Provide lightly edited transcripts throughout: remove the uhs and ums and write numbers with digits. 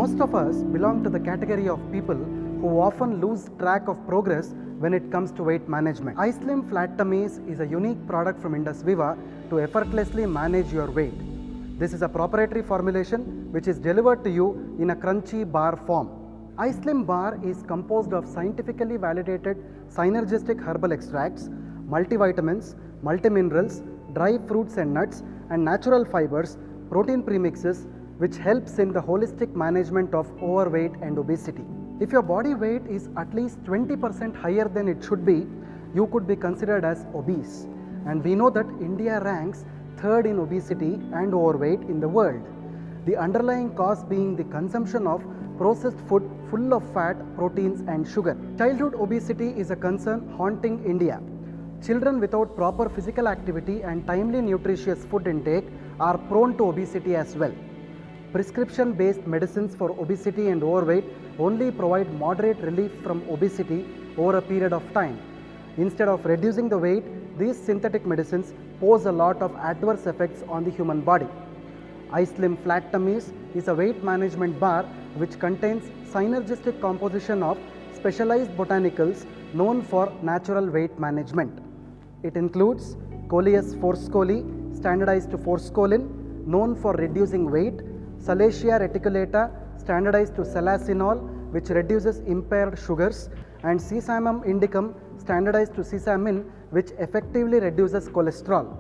Most of us belong to the category of people who often lose track of progress when it comes to weight management. iSlim Flat Tummies is a unique product from Indus Viva to effortlessly manage your weight. This is a proprietary formulation which is delivered to you in a crunchy bar form. iSlim bar is composed of scientifically validated synergistic herbal extracts, multivitamins, multiminerals, dry fruits and nuts, and natural fibers, protein premixes, which helps in the holistic management of overweight and obesity. If your body weight is at least 20% higher than it should be, you could be considered as obese. And we know that India ranks third in obesity and overweight in the world. The underlying cause being the consumption of processed food full of fat, proteins and sugar. Childhood obesity is a concern haunting India. Children without proper physical activity and timely nutritious food intake are prone to obesity as well. Prescription-based medicines for obesity and overweight only provide moderate relief from obesity over a period of time. Instead of reducing the weight, these synthetic medicines pose a lot of adverse effects on the human body. iSlim Flat Tummies is a weight management bar which contains synergistic composition of specialized botanicals known for natural weight management. It includes Coleus forscolli, standardized to forskolin, known for reducing weight, Salacia reticulata, standardized to salacinol, which reduces impaired sugars, and Sesamum indicum, standardized to sesamin, which effectively reduces cholesterol.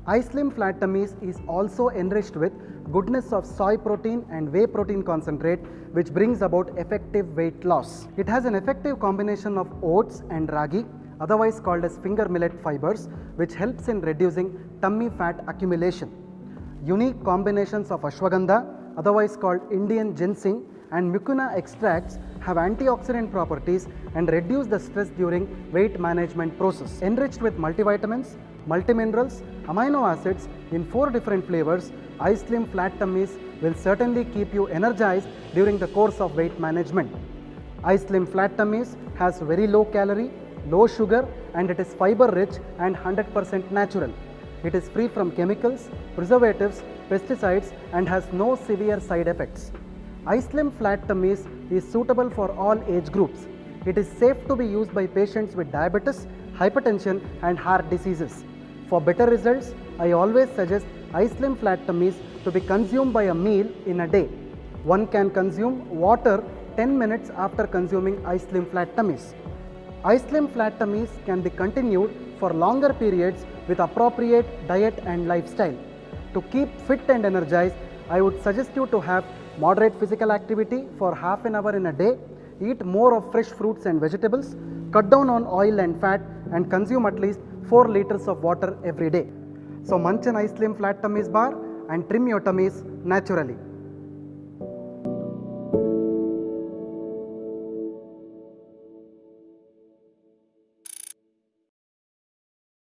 iSlim Flat Tummies is also enriched with goodness of soy protein and whey protein concentrate, which brings about effective weight loss. It has an effective combination of oats and ragi, otherwise called as finger millet fibers, which helps in reducing tummy fat accumulation. Unique combinations of ashwagandha, otherwise called Indian ginseng, and mucuna extracts have antioxidant properties and reduce the stress during weight management process. Enriched with multivitamins, multiminerals, amino acids in 4 different flavors, iSlim Flat Tummies will certainly keep you energized during the course of weight management. iSlim Flat Tummies has very low calorie, low sugar, and it is fiber rich and 100% natural. It is free from chemicals, preservatives, pesticides, and has no severe side effects. iSlim Flat Tummies is suitable for all age groups. It is safe to be used by patients with diabetes, hypertension, and heart diseases. For better results, I always suggest iSlim Flat Tummies to be consumed by a meal in a day. One can consume water 10 minutes after consuming iSlim Flat Tummies. iSlim Flat Tummies can be continued for longer periods with appropriate diet and lifestyle. To keep fit and energized, I would suggest you to have moderate physical activity for half an hour in a day, eat more of fresh fruits and vegetables, cut down on oil and fat, and consume at least 4 liters of water every day. So munch an iSlim Flat Tummies bar and trim your tummies naturally.